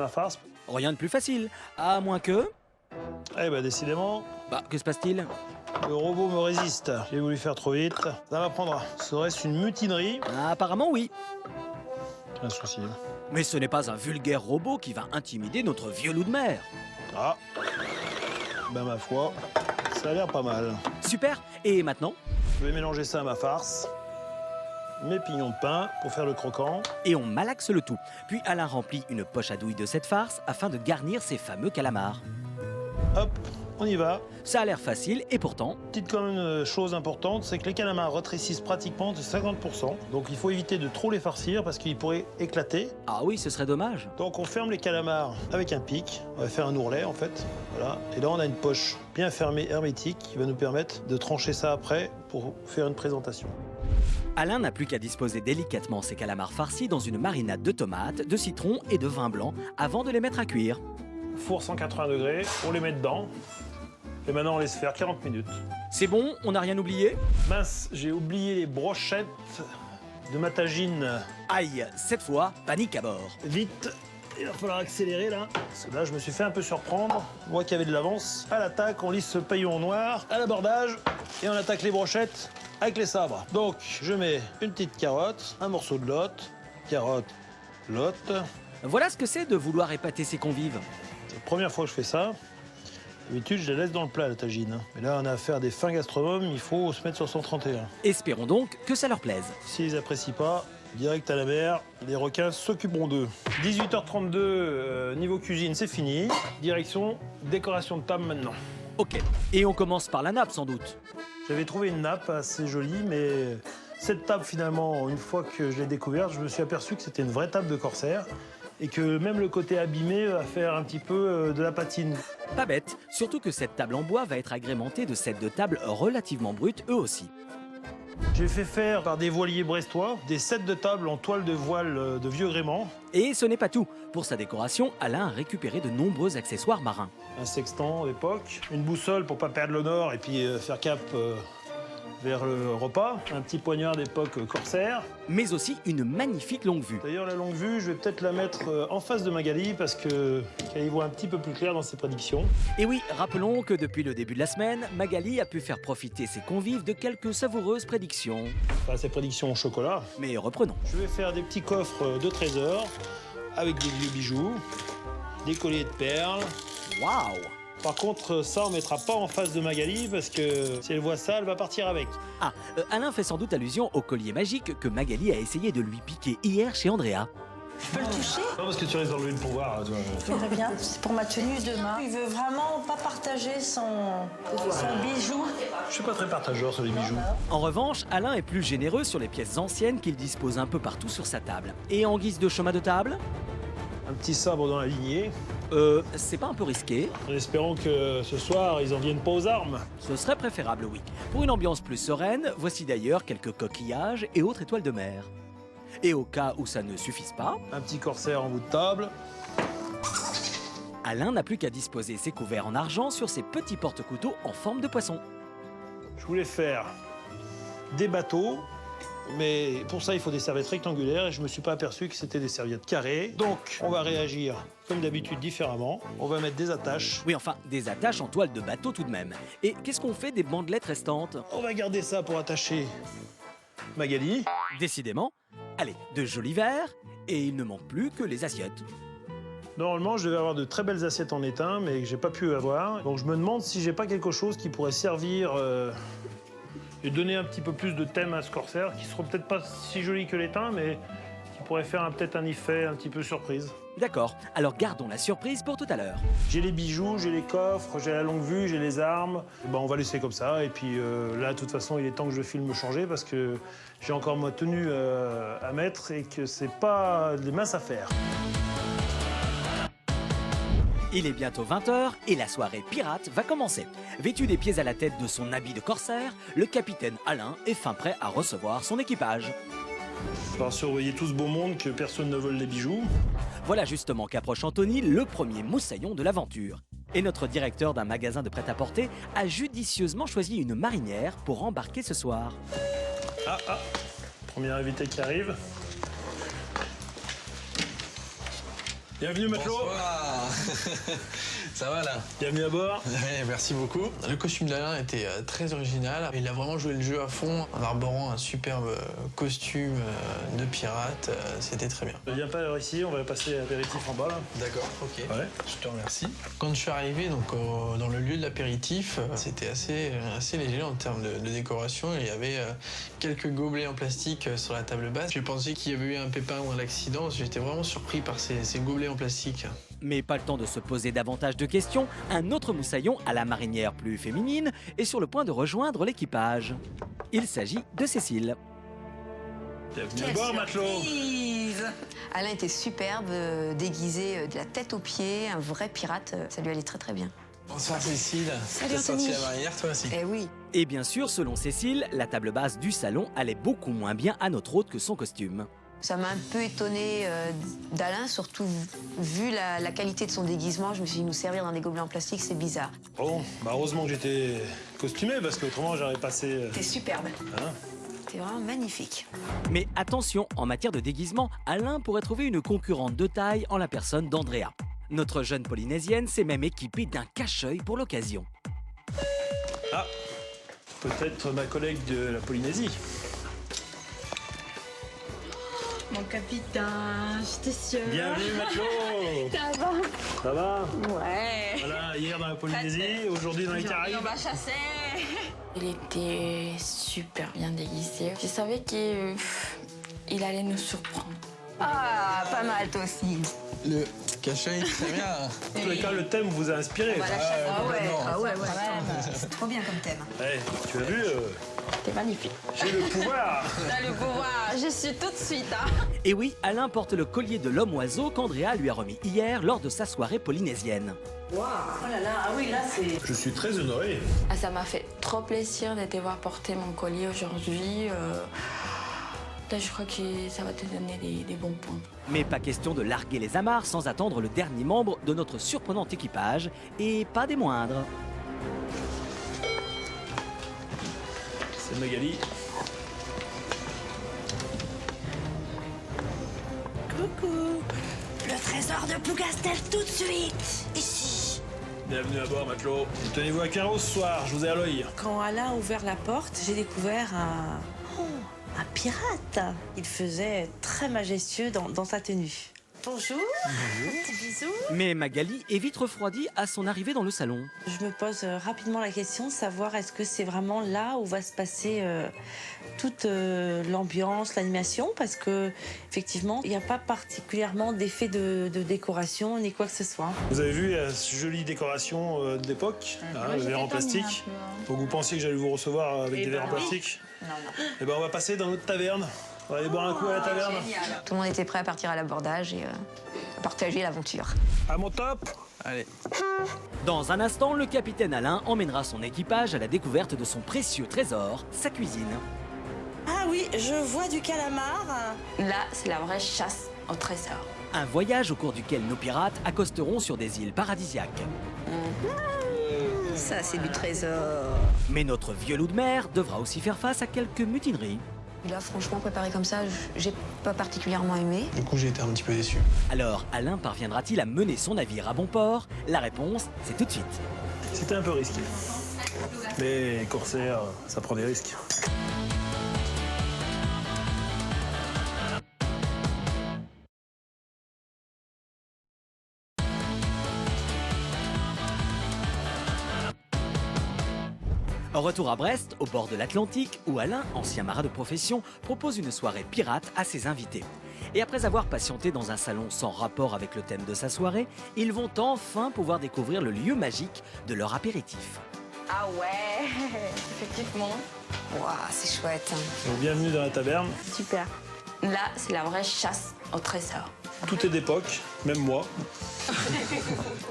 Ma farce. Rien de plus facile, à moins que... Eh ben décidément, Bah, que se passe-t-il? le robot me résiste. J'ai voulu faire trop vite. Ça m'apprendra. Serait-ce une mutinerie? Apparemment oui. Un souci. Mais ce n'est pas un vulgaire robot qui va intimider notre vieux loup de mer. Ah. Ben ma foi, ça a l'air pas mal. Super, et maintenant? Je vais mélanger ça à ma farce. Mes pignons de pain pour faire le croquant. Et on malaxe le tout. Puis Alain remplit une poche à douille de cette farce afin de garnir ses fameux calamars. Hop, on y va. Ça a l'air facile et pourtant... Petite quand même chose importante, c'est que les calamars rétrécissent pratiquement de 50%. Donc il faut éviter de trop les farcir parce qu'ils pourraient éclater. Ah oui, ce serait dommage. Donc on ferme les calamars avec un pic. On va faire un ourlet en fait. Voilà. Et là on a une poche bien fermée, hermétique, qui va nous permettre de trancher ça après pour faire une présentation. Alain n'a plus qu'à disposer délicatement ses calamars farcis dans une marinade de tomates, de citron et de vin blanc avant de les mettre à cuire. Four 180 degrés, on les met dedans. Et maintenant on laisse faire 40 minutes. C'est bon, on n'a rien oublié? Mince, j'ai oublié les brochettes de ma tagine. Aïe, cette fois, panique à bord. Vite, il va falloir accélérer là. Parce que là, je me suis fait un peu surprendre. Moi qui avais de l'avance. À l'attaque, on lisse ce paillon noir. À l'abordage, et on attaque les brochettes avec les sabres. Donc, je mets une petite carotte, un morceau de lotte, carotte, lotte. Voilà ce que c'est de vouloir épater ses convives. C'est la première fois que je fais ça. D'habitude, je la laisse dans le plat, la tagine. Mais là, on a affaire à des fins gastronomes, il faut se mettre sur 131. Espérons donc que ça leur plaise. S'ils apprécient pas, direct à la mer, les requins s'occuperont d'eux. 18h32, niveau cuisine, c'est fini. Direction décoration de table maintenant. Ok, et on commence par la nappe sans doute. J'avais trouvé une nappe assez jolie, mais cette table, finalement, une fois que je l'ai découverte, je me suis aperçu que c'était une vraie table de corsaire et que même le côté abîmé va faire un petit peu de la patine. Pas bête, surtout que cette table en bois va être agrémentée de sets de table relativement bruts eux aussi. J'ai fait faire par des voiliers brestois des sets de table en toile de voile de vieux gréement. Et ce n'est pas tout. Pour sa décoration, Alain a récupéré de nombreux accessoires marins. Un sextant d'époque, une boussole pour pas perdre le nord et puis faire cap vers le repas, un petit poignard d'époque corsaire. Mais aussi une magnifique longue vue. D'ailleurs, la longue vue, je vais peut-être la mettre en face de Magali parce qu'elle y voit un petit peu plus clair dans ses prédictions. Et oui, rappelons que depuis le début de la semaine, Magali a pu faire profiter ses convives de quelques savoureuses prédictions. Enfin, ses prédictions au chocolat. Mais reprenons. Je vais faire des petits coffres de trésors avec des vieux bijoux, des colliers de perles. Waouh! Par contre, ça, on mettra pas en face de Magali parce que si elle voit ça, elle va partir avec. Ah, Alain fait sans doute allusion au collier magique que Magali a essayé de lui piquer hier chez Andrea. Je peux le toucher? Non, parce que tu restes dans le pouvoir, toi. Très bien, c'est pour ma tenue demain. Il veut vraiment pas partager son bijou. Je suis pas très partageur sur les bijoux. En revanche, Alain est plus généreux sur les pièces anciennes qu'il dispose un peu partout sur sa table. Et en guise de chemin de table, Un petit sabre dans la lignée, c'est pas un peu risqué? en espérant que ce soir, ils en viennent pas aux armes. Ce serait préférable, oui. Pour une ambiance plus sereine, voici d'ailleurs quelques coquillages et autres étoiles de mer. Et au cas où ça ne suffise pas, Un petit corsaire en bout de table. Alain n'a plus qu'à disposer ses couverts en argent sur ses petits porte-couteaux en forme de poisson. Je voulais faire des bateaux, mais pour ça, il faut des serviettes rectangulaires et je me suis pas aperçu que c'était des serviettes carrées. Donc, on va réagir comme d'habitude différemment. On va mettre des attaches. Oui, enfin, des attaches en toile de bateau tout de même. Et qu'est-ce qu'on fait des bandelettes restantes? On va garder ça pour attacher Magali. Décidément. Allez, de jolis verres, et il ne manque plus que les assiettes. Normalement, je devais avoir de très belles assiettes en étain, mais que j'ai pas pu avoir. Donc, je me demande si j'ai pas quelque chose qui pourrait servir et donner un petit peu plus de thème à ce corsaire, qui sera peut-être pas si joli que l'étain, mais qui pourrait faire peut-être un effet un petit peu surprise. D'accord, alors gardons la surprise pour tout à l'heure. J'ai les bijoux, j'ai les coffres, j'ai la longue vue, j'ai les armes. Ben, on va laisser comme ça. Et puis là, de toute façon, il est temps que je file me changer parce que j'ai encore ma tenue à mettre et que c'est pas des minces affaires. Il est bientôt 20h et la soirée pirate va commencer. Vêtu des pieds à la tête de son habit de corsaire, le capitaine Alain est fin prêt à recevoir son équipage. Il va surveiller tout ce beau monde, que personne ne vole les bijoux. Voilà justement qu'approche Anthony, le premier moussaillon de l'aventure. Et notre directeur d'un magasin de prêt-à-porter a judicieusement choisi une marinière pour embarquer ce soir. Ah, premier invité qui arrive. Bienvenue matelot. Bonsoir. Ça va là? Bienvenue à bord. Ouais, merci beaucoup. Le costume d'Alain était très original. Il a vraiment joué le jeu à fond en arborant un superbe costume de pirate. C'était très bien. Viens pas alors ici, on va passer à l'apéritif en bas là. D'accord, ok. Ouais. Je te remercie. Quand je suis arrivé donc, dans le lieu de l'apéritif, c'était assez léger en termes de décoration. Il y avait quelques gobelets en plastique sur la table basse. J'ai pensé qu'il y avait eu un pépin ou un accident. J'étais vraiment surpris par ces gobelets en plastique. Mais pas le temps de se poser davantage de questions, un autre moussaillon à la marinière plus féminine est sur le point de rejoindre l'équipage. Il s'agit de Cécile. Bienvenue à bord matelot. Alain était superbe, déguisé de la tête aux pieds, un vrai pirate. Ça lui allait très très bien. Bonsoir Cécile. Salut, T'es sortie Anthony. à la marinière toi aussi? Eh oui. Et bien sûr, selon Cécile, la table basse du salon allait beaucoup moins bien à notre hôte que son costume. Ça m'a un peu étonnée d'Alain, surtout vu la qualité de son déguisement. Je me suis dit, nous servir dans des gobelets en plastique, c'est bizarre. Bon, bah heureusement que j'étais costumé parce qu'autrement j'aurais passé... T'es superbe. Hein? T'es vraiment magnifique. Mais attention, en matière de déguisement, Alain pourrait trouver une concurrente de taille en la personne d'Andrea. Notre jeune polynésienne s'est même équipée d'un cache-œil pour l'occasion. Ah, peut-être ma collègue de la Polynésie. Mon capitaine, j'étais sûre. Bienvenue matelot. Ça va? Ça va? Ouais. Voilà, hier dans la Polynésie, aujourd'hui dans les Caraïbes. On va chasser. Il était super bien déguisé. Je savais qu'il allait nous surprendre. Ah, pas mal toi aussi. Le cachet, très bien. En tous les cas, le thème vous a inspiré. Complètement. C'est trop bien comme thème. Eh, tu as vu, C'était magnifique. j'ai le pouvoir. T'as le pouvoir, je suis tout de suite. Hein. Et oui, Alain porte le collier de l'homme-oiseau qu'Andrea lui a remis hier lors de sa soirée polynésienne. Waouh. Oh là là, ah oui, là c'est... Je suis très honoré. Ah, ça m'a fait trop plaisir de te voir porter mon collier aujourd'hui. Là, je crois que ça va te donner des bons points. Mais pas question de larguer les amarres sans attendre le dernier membre de notre surprenant équipage, et pas des moindres. C'est Magali. Coucou. Le trésor de Plougastel tout de suite. Ici. Bienvenue à bord, matelot. Tenez-vous à carreau ce soir, je vous ai à l'œil. Quand Alain a ouvert la porte, j'ai découvert un pirate. Il faisait très majestueux dans sa tenue. Bonjour. Petit bisou. Mais Magali est vite refroidie à son arrivée dans le salon. Je me pose rapidement la question de savoir est-ce que c'est vraiment là où va se passer toute l'ambiance, l'animation, parce que effectivement, il n'y a pas particulièrement d'effet de décoration ni quoi que ce soit. Vous avez vu cette jolie décoration d'époque, le verre en plastique. Donc vous pensiez que j'allais vous recevoir avec des verres en plastique? Non, non. Eh ben on va passer dans notre taverne. On va aller boire un coup à la taverne. Tout le monde était prêt à partir à l'abordage et à partager l'aventure. À mon top. Allez. Dans un instant, le capitaine Alain emmènera son équipage à la découverte de son précieux trésor, sa cuisine. Ah oui, je vois du calamar. Là, c'est la vraie chasse au trésor. Un voyage au cours duquel nos pirates accosteront sur des îles paradisiaques. Ça, c'est du trésor. Mais notre vieux loup de mer devra aussi faire face à quelques mutineries. Là, franchement, préparé comme ça, j'ai pas particulièrement aimé. Du coup, j'ai été un petit peu déçu. Alors, Alain parviendra-t-il à mener son navire à bon port? La réponse, c'est tout de suite. C'était un peu risqué. Mais corsaire, ça prend des risques. Retour à Brest, au bord de l'Atlantique, où Alain, ancien marin de profession, propose une soirée pirate à ses invités. Et après avoir patienté dans un salon sans rapport avec le thème de sa soirée, ils vont enfin pouvoir découvrir le lieu magique de leur apéritif. Ah ouais, effectivement. Waouh, c'est chouette. Donc bienvenue dans la taverne. Super. Là, c'est la vraie chasse au trésor. Tout est d'époque, même moi.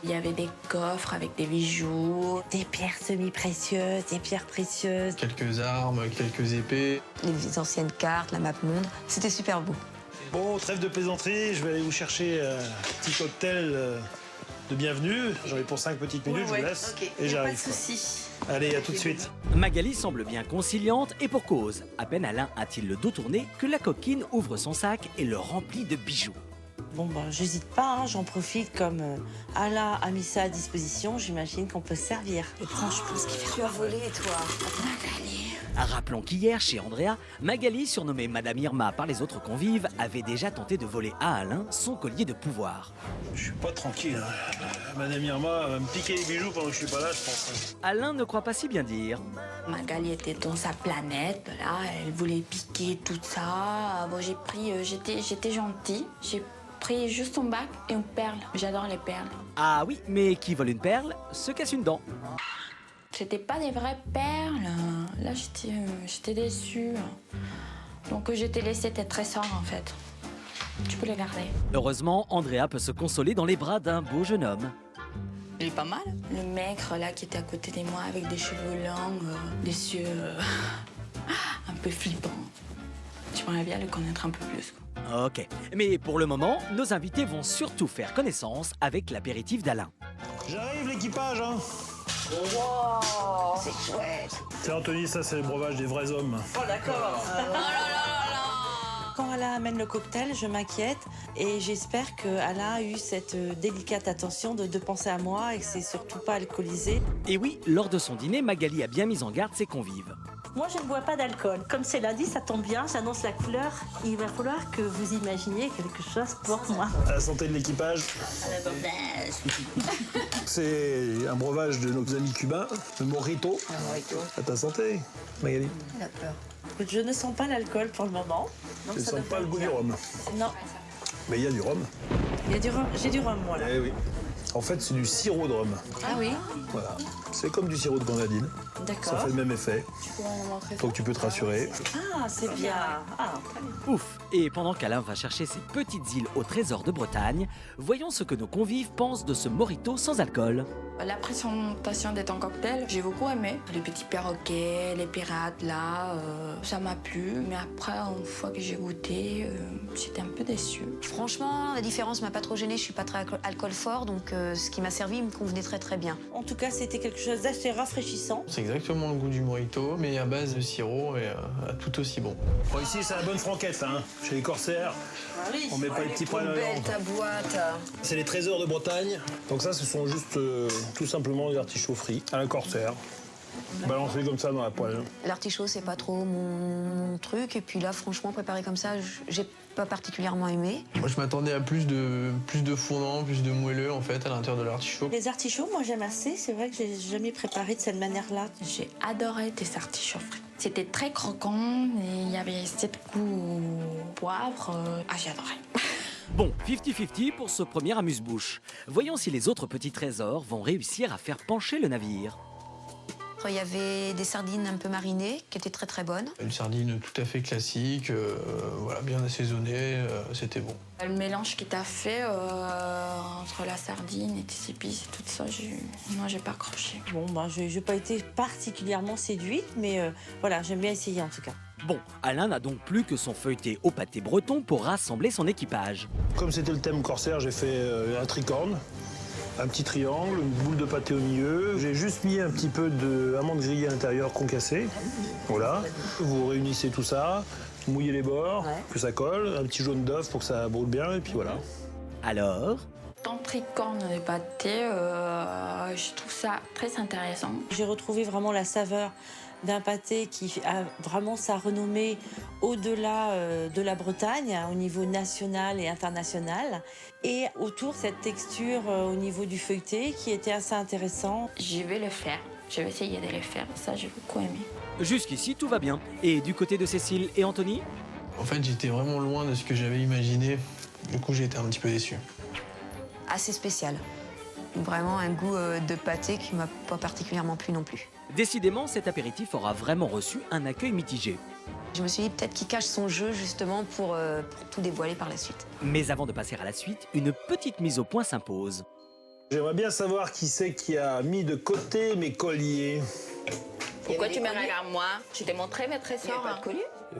Il y avait des coffres avec des bijoux. Des pierres semi-précieuses, des pierres précieuses. Quelques armes, quelques épées. Les anciennes cartes, la map monde, c'était super beau. Bon, trêve de plaisanterie, je vais aller vous chercher un petit cocktail de bienvenue. J'en ai pour 5 petites minutes, je vous laisse. Ok, Et j'arrive. pas de soucis. Allez, à tout de suite. Magali semble bien conciliante et pour cause. À peine Alain a-t-il le dos tourné que la coquine ouvre son sac et le remplit de bijoux. Bon, ben, j'hésite pas, hein, j'en profite comme Alain a mis ça à disposition, j'imagine qu'on peut se servir. Et franchement, ce qui fait... Tu as volé, toi. Rappelons qu'hier, chez Andrea, Magali, surnommée Madame Irma par les autres convives, avait déjà tenté de voler à Alain son collier de pouvoir. Je suis pas tranquille. Hein. Madame Irma va me piquer les bijoux pendant que je suis pas là, je pense. Alain ne croit pas si bien dire. Magali était dans sa planète, là, elle voulait piquer tout ça. Bon, j'ai pris, j'étais gentille, j'ai pris juste un bac et une perle. J'adore les perles. Ah oui, mais qui vole une perle se casse une dent. C'était pas des vraies perles. Là, j'étais déçue. Donc, je t'ai laissé tes trésors, en fait. Tu peux les garder. Heureusement, Andrea peut se consoler dans les bras d'un beau jeune homme. Il est pas mal. Le maigre, là, qui était à côté de moi, avec des cheveux longs, des yeux un peu flippants. J'aimerais bien le connaître un peu plus, quoi. Ok, mais pour le moment, nos invités vont surtout faire connaissance avec l'apéritif d'Alain. J'arrive, l'équipage, hein. Wow, c'est chouette. C'est Anthony, ça c'est le breuvage des vrais hommes. Oh, d'accord. Quand Alain amène le cocktail, je m'inquiète et j'espère que Alain a eu cette délicate attention de penser à moi et que c'est surtout pas alcoolisé. Et oui, lors de son dîner, Magali a bien mis en garde ses convives. Moi, je ne bois pas d'alcool. Comme c'est lundi, ça tombe bien, j'annonce la couleur. Il va falloir que vous imaginiez quelque chose pour moi. À la santé de l'équipage. C'est un breuvage de nos amis cubains, le Morito. À ta santé, Magali. Écoute, je ne sens pas l'alcool pour le moment. Donc Tu ne ça sens devrait pas le être goût du bien. rhum. Non, Mais il y a du rhum. il y a du rhum. J'ai du rhum, moi, là. Eh oui. En fait, c'est du sirop de rhum. Ah oui. Voilà. C'est comme du sirop de grenadine. Ça D'accord. fait le même effet. Donc tu peux te rassurer. Ah, c'est bien. Ah, Ouf. Et pendant qu'Alain va chercher ses petites îles au trésor de Bretagne, voyons ce que nos convives pensent de ce Morito sans alcool. La présentation de ton cocktail, j'ai beaucoup aimé. Les petits perroquets, les pirates, là, ça m'a plu. Mais après, une fois que j'ai goûté, j'étais un peu déçue. Franchement, la différence m'a pas trop gênée. Je suis pas très alcool fort, donc ce qui m'a servi me convenait très très bien. en tout cas, c'était quelque chose d'assez rafraîchissant. C'est exactement le goût du Morito, mais à base de sirop et tout aussi bon. Bon, ici, c'est la bonne franquette, hein. Chez les corsaires, on met pas les petits points à la Belle viande. ta boîte. C'est les trésors de Bretagne. Donc ça, ce sont juste tout simplement des artichauts frits à la corsaire. Balancés comme ça dans la poêle. L'artichaut, c'est pas trop mon truc. Et puis là, franchement, préparé comme ça, j'ai pas particulièrement aimé. Moi, je m'attendais à plus de fondant, plus de moelleux en fait à l'intérieur de l'artichaut. Les artichauts, moi, j'aime assez. C'est vrai que j'ai jamais préparé de cette manière-là. J'ai adoré tes artichauts frits. C'était très croquant et il y avait ce goût poivre. Ah, j'ai adoré. Bon, 50-50 pour ce premier amuse-bouche. Voyons si les autres petits trésors vont réussir à faire pencher le navire. Il y avait des sardines un peu marinées qui étaient très très bonnes. Une sardine tout à fait classique, voilà, bien assaisonnée, c'était bon. Le mélange qui t'a fait entre la sardine et tes épices et tout ça, non, j'ai pas accroché. Bon, ben, je n'ai pas été particulièrement séduite, mais voilà, j'aime bien essayer en tout cas. Bon, Alain n'a donc plus que son feuilleté au pâté breton pour rassembler son équipage. Comme c'était le thème corsaire, j'ai fait un tricorne, un petit triangle, une boule de pâté au milieu. J'ai juste mis un petit peu d'amande grillée à l'intérieur concassée. Voilà. Vous réunissez tout ça, mouillez les bords, que ça colle, un petit jaune d'œuf pour que ça brûle bien, et puis voilà. Alors, Ton tricorne de pâté, je trouve ça très intéressant. J'ai retrouvé vraiment la saveur d'un pâté qui a vraiment sa renommée au-delà de la Bretagne, hein, au niveau national et international. Et autour, cette texture au niveau du feuilleté qui était assez intéressant. Je vais le faire. Je vais essayer de le faire. Ça, j'ai beaucoup aimé. jusqu'ici tout va bien. Et du côté de Cécile et Anthony? En fait, j'étais vraiment loin de ce que j'avais imaginé. Du coup, j'ai été un petit peu déçu. Assez spécial. Vraiment un goût de pâté qui m'a pas particulièrement plu non plus. Décidément, cet apéritif aura vraiment reçu un accueil mitigé. Je me suis dit peut-être qu'il cache son jeu justement pour tout dévoiler par la suite. Mais avant de passer à la suite, une petite mise au point s'impose. J'aimerais bien savoir qui c'est qui a mis de côté mes colliers. Pourquoi tu me regardes moi? Je t'ai montré mes trésors.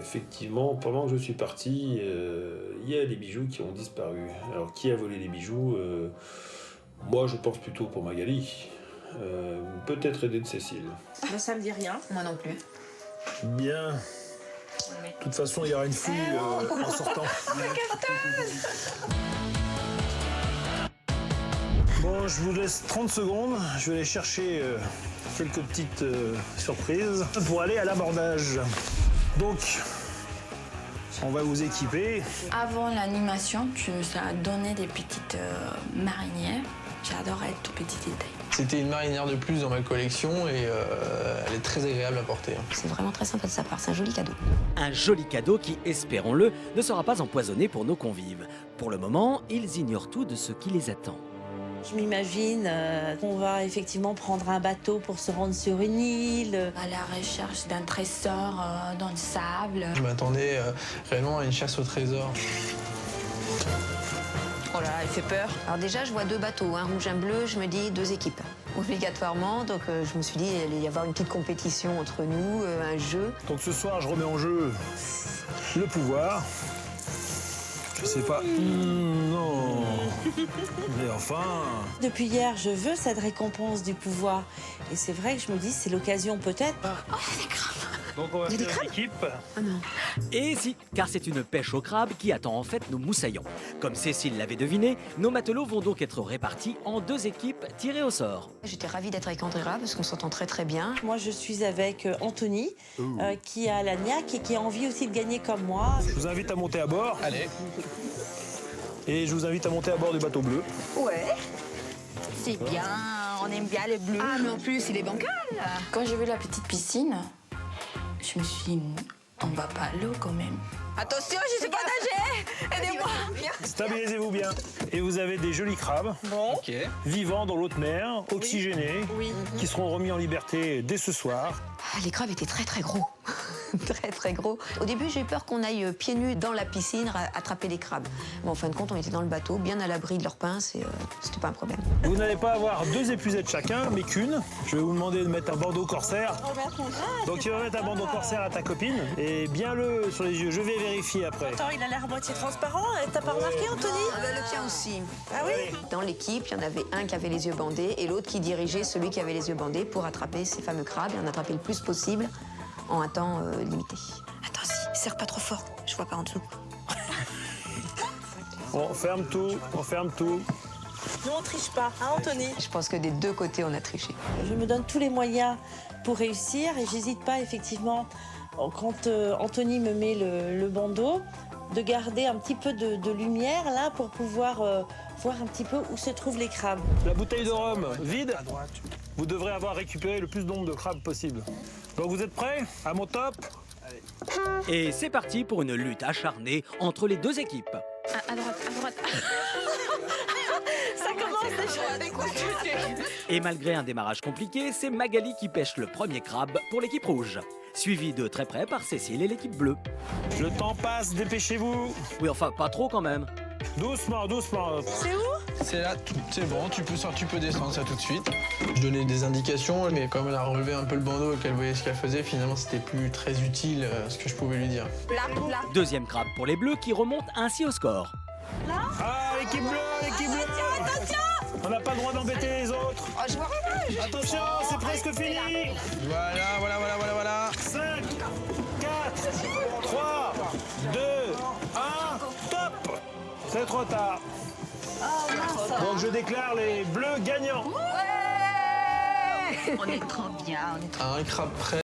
Effectivement, pendant que je suis parti, il y a des bijoux qui ont disparu. Alors, qui a volé les bijoux? Moi, je pense plutôt pour Magali. Peut-être aidé de Cécile. Moi, ça me dit rien. Moi non plus. Bien. De toute façon, il y aura une fouille en sortant. Bon, je vous laisse 30 secondes. Je vais aller chercher quelques petites surprises pour aller à l'abordage. Donc, on va vous équiper. Avant l'animation, tu nous as donné des petites marinières. J'adorais tout petit détail. C'était une marinière de plus dans ma collection et elle est très agréable à porter. C'est vraiment très sympa de sa part, c'est un joli cadeau. Un joli cadeau qui, espérons-le, ne sera pas empoisonné pour nos convives. Pour le moment, ils ignorent tout de ce qui les attend. Je m'imagine qu'on va effectivement prendre un bateau pour se rendre sur une île. À la recherche d'un trésor dans le sable. Je m'attendais réellement à une chasse au trésor. Oh là là, il fait peur. Alors déjà, je vois 2 bateaux, un rouge, un bleu, je me dis 2 équipes. Obligatoirement, donc je me suis dit, il allait y avoir une petite compétition entre nous, un jeu. Donc ce soir, je remets en jeu le pouvoir. Je sais pas. Non. Mais enfin. Depuis hier, je veux cette récompense du pouvoir. Et c'est vrai que je me dis, c'est l'occasion peut-être. Donc on va faire une équipe. Ah non. Et si, car c'est une pêche au crabe qui attend en fait nos moussaillons. Comme Cécile l'avait deviné, nos matelots vont donc être répartis en 2 équipes tirées au sort. J'étais ravie d'être avec Andrea parce qu'on s'entend très très bien. Moi, je suis avec Anthony, qui a la niaque et qui a envie aussi de gagner comme moi. Je vous invite à monter à bord. Allez. Et je vous invite à monter à bord du bateau bleu. Ouais. C'est bien, on aime bien le bleu. Ah mais en plus, il est bancal. Quand j'ai vu la petite piscine, je me suis dit, on va pas à l'eau quand même. Attention, je sais pas nager. Aidez-moi. Stabilisez-vous bien. Et vous avez des jolis crabes vivants dans l'haute mer, oxygénés, qui seront remis en liberté dès ce soir. Ah, les crabes étaient très très gros. Très très gros. Au début, j'ai eu peur qu'on aille pieds nus dans la piscine attraper les crabes. Mais en fin de compte, on était dans le bateau, bien à l'abri de leurs pinces et c'était pas un problème. Vous n'allez pas avoir 2 épuisettes chacun, mais qu'une. Je vais vous demander de mettre un bandeau corsaire. Donc tu vas mettre un bandeau corsaire à ta copine et bien le sur les yeux. Je vais vérifier après. Attends, il a l'air à moitié transparent. T'as pas remarqué, Anthony? Le tien aussi. Ah oui? Dans l'équipe, il y en avait un qui avait les yeux bandés et l'autre qui dirigeait celui qui avait les yeux bandés pour attraper ces fameux crabes et en attraper le plus possible en un temps limité. Attends, si, serre pas trop fort. Je vois pas en dessous. On ferme tout, on ferme tout. Nous, on triche pas, hein, Anthony? Je pense que des 2 côtés, on a triché. Je me donne tous les moyens pour réussir et j'hésite pas effectivement, quand Anthony me met le bandeau, de garder un petit peu de lumière là pour pouvoir voir un petit peu où se trouvent les crabes. La bouteille de rhum vide. Vous devrez avoir récupéré le plus de nombre de crabes possible. Donc vous êtes prêts? À mon top? Et c'est parti pour une lutte acharnée entre les 2 équipes. À droite, à droite. Ça commence déjà. Et malgré un démarrage compliqué, c'est Magali qui pêche le premier crabe pour l'équipe rouge. Suivi de très près par Cécile et l'équipe bleue. Le temps passe, dépêchez-vous. Oui, enfin, pas trop quand même. Doucement, doucement. C'est où? C'est là, c'est bon, tu peux descendre ça tout de suite. Je donnais des indications, mais comme elle a relevé un peu le bandeau et qu'elle voyait ce qu'elle faisait, finalement c'était plus très utile ce que je pouvais lui dire. Là. Deuxième crabe pour les bleus qui remonte ainsi au score. Ah, l'équipe bleue, l'équipe bleue. Attention! On n'a pas le droit d'embêter les autres. Oh, je vois rien. Attention, c'est presque fini. Voilà. 5, 4, 3, 2, 1, top. C'est trop tard. Donc je déclare les bleus gagnants. On est trop bien. À un crabe près,